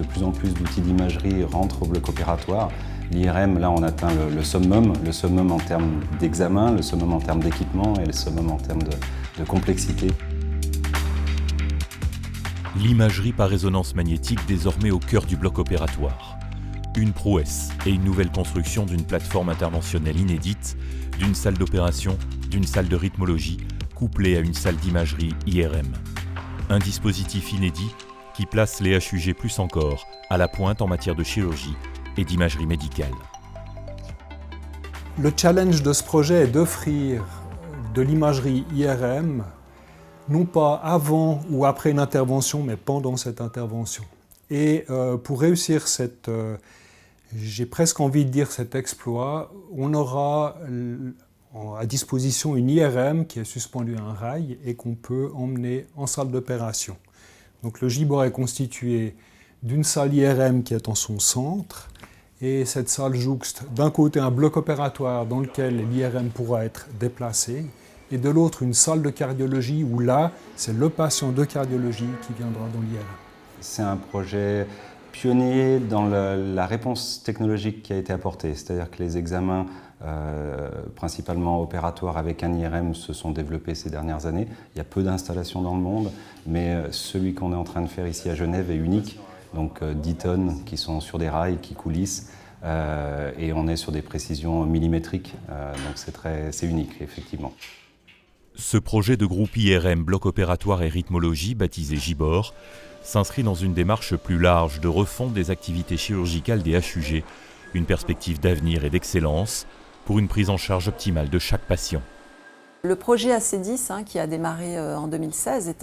de plus en plus d'outils d'imagerie rentrent au bloc opératoire. L'IRM, là, on atteint le summum en termes d'examen, le summum en termes d'équipement et le summum en termes de complexité. L'imagerie par résonance magnétique désormais au cœur du bloc opératoire. Une prouesse et une nouvelle construction d'une plateforme interventionnelle inédite, d'une salle d'opération, d'une salle de rythmologie, couplée à une salle d'imagerie IRM. Un dispositif inédit qui place les HUG plus encore à la pointe en matière de chirurgie et d'imagerie médicale. Le challenge de ce projet est d'offrir de l'imagerie IRM, non pas avant ou après une intervention, mais pendant cette intervention. Et pour réussir j'ai presque envie de dire cet exploit, on aura à disposition une IRM qui est suspendue à un rail et qu'on peut emmener en salle d'opération. Donc le Gibor est constitué d'une salle IRM qui est en son centre, et cette salle jouxte d'un côté un bloc opératoire dans lequel l'IRM pourra être déplacé, et de l'autre une salle de cardiologie où là, c'est le patient de cardiologie qui viendra dans l'IRM. C'est un projet pionnier dans la réponse technologique qui a été apportée, c'est-à-dire que les examens principalement opératoires avec un IRM se sont développés ces dernières années. Il y a peu d'installations dans le monde, mais celui qu'on est en train de faire ici à Genève est unique. Donc 10 tonnes qui sont sur des rails, qui coulissent, et on est sur des précisions millimétriques, donc c'est unique, effectivement. Ce projet de groupe IRM, bloc opératoire et rythmologie, baptisé Gibor, s'inscrit dans une démarche plus large de refonte des activités chirurgicales des HUG, une perspective d'avenir et d'excellence pour une prise en charge optimale de chaque patient. Le projet AC10, qui a démarré en 2016,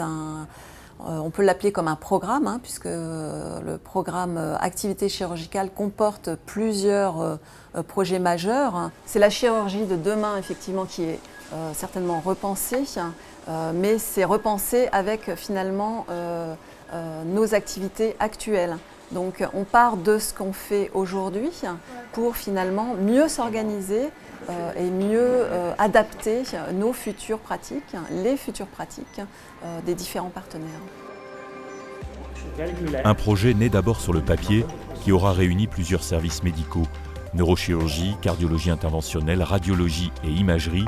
on peut l'appeler comme un programme, puisque le programme Activité chirurgicale comporte plusieurs projets majeurs. C'est la chirurgie de demain, effectivement, qui est certainement repensée, mais c'est repensé avec finalement nos activités actuelles. Donc on part de ce qu'on fait aujourd'hui pour finalement mieux s'organiser et mieux adapter nos futures pratiques, les futures pratiques des différents partenaires. Un projet né d'abord sur le papier qui aura réuni plusieurs services médicaux, neurochirurgie, cardiologie interventionnelle, radiologie et imagerie,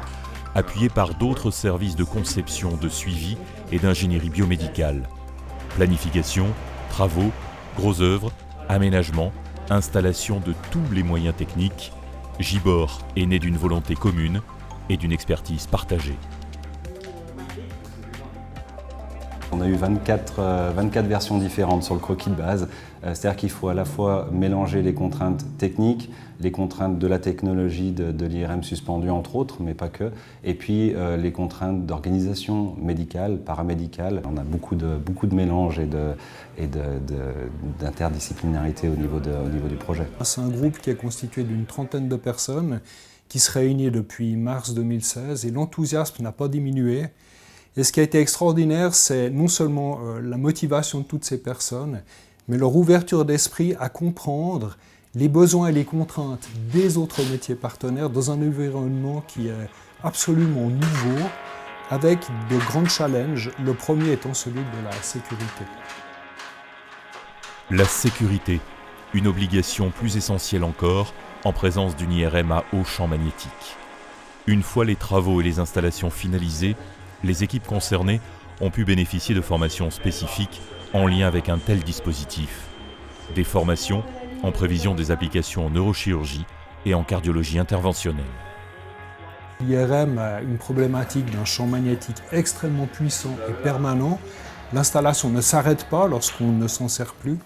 appuyés par d'autres services de conception, de suivi et d'ingénierie biomédicale. Planification, travaux, gros œuvres, aménagement, installation de tous les moyens techniques, Gibor est né d'une volonté commune et d'une expertise partagée. On a eu 24 versions différentes sur le croquis de base, c'est-à-dire qu'il faut à la fois mélanger les contraintes techniques, les contraintes de la technologie de l'IRM suspendu entre autres, mais pas que, et puis les contraintes d'organisation médicale, paramédicale. On a beaucoup de mélange et d'interdisciplinarité au niveau du projet. C'est un groupe qui est constitué d'une trentaine de personnes qui se réunit depuis mars 2016 et l'enthousiasme n'a pas diminué. Et ce qui a été extraordinaire, c'est non seulement la motivation de toutes ces personnes, mais leur ouverture d'esprit à comprendre les besoins et les contraintes des autres métiers partenaires dans un environnement qui est absolument nouveau, avec de grands challenges, le premier étant celui de la sécurité. La sécurité, une obligation plus essentielle encore en présence d'une IRM à haut champ magnétique. Une fois les travaux et les installations finalisés, les équipes concernées ont pu bénéficier de formations spécifiques en lien avec un tel dispositif. Des formations en prévision des applications en neurochirurgie et en cardiologie interventionnelle. L'IRM a une problématique d'un champ magnétique extrêmement puissant et permanent. L'installation ne s'arrête pas lorsqu'on ne s'en sert plus.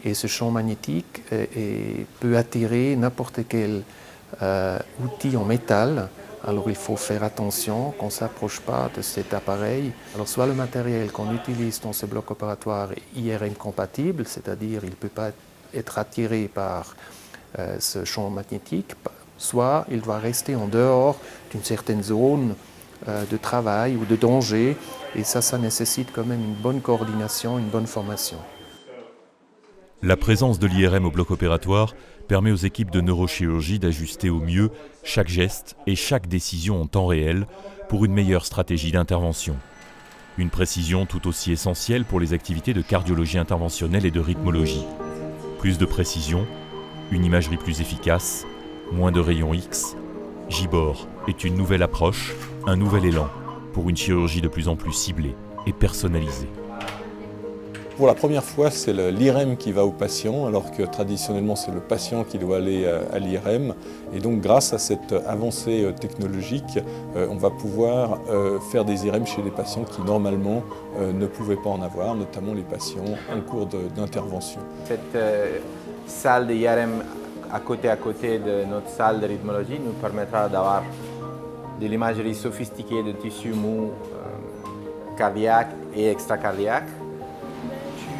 Et ce champ magnétique peut attirer n'importe quel outil en métal. Alors il faut faire attention qu'on ne s'approche pas de cet appareil. Alors soit le matériel qu'on utilise dans ce bloc opératoire est IRM compatible, c'est-à-dire il ne peut pas être attiré par ce champ magnétique, soit il doit rester en dehors d'une certaine zone de travail ou de danger, et ça nécessite quand même une bonne coordination, une bonne formation. La présence de l'IRM au bloc opératoire permet aux équipes de neurochirurgie d'ajuster au mieux chaque geste et chaque décision en temps réel pour une meilleure stratégie d'intervention. Une précision tout aussi essentielle pour les activités de cardiologie interventionnelle et de rythmologie. Plus de précision, une imagerie plus efficace, moins de rayons X. Gibor est une nouvelle approche, un nouvel élan pour une chirurgie de plus en plus ciblée et personnalisée. Pour la première fois, c'est l'IRM qui va au patient, alors que traditionnellement, c'est le patient qui doit aller à l'IRM. Et donc, grâce à cette avancée technologique, on va pouvoir faire des IRM chez des patients qui, normalement, ne pouvaient pas en avoir, notamment les patients en cours d'intervention. Cette salle d'IRM à côté de notre salle de rythmologie nous permettra d'avoir de l'imagerie sophistiquée de tissus mous cardiaques et extracardiaques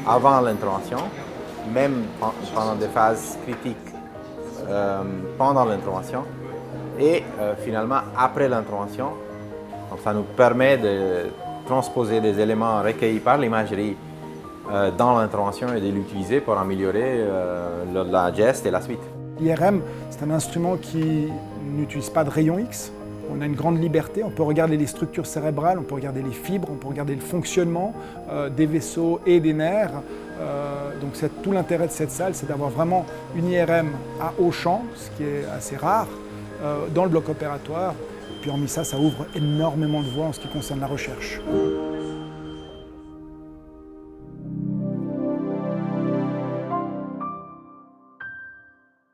avant l'intervention, même pendant des phases critiques pendant l'intervention et finalement après l'intervention. Donc ça nous permet de transposer des éléments recueillis par l'imagerie dans l'intervention et de l'utiliser pour améliorer la geste et la suite. L'IRM, c'est un instrument qui n'utilise pas de rayons X. On a une grande liberté, on peut regarder les structures cérébrales, on peut regarder les fibres, on peut regarder le fonctionnement des vaisseaux et des nerfs. Donc c'est tout l'intérêt de cette salle, c'est d'avoir vraiment une IRM à haut champ, ce qui est assez rare, dans le bloc opératoire. Puis hormis ça, ça ouvre énormément de voies en ce qui concerne la recherche.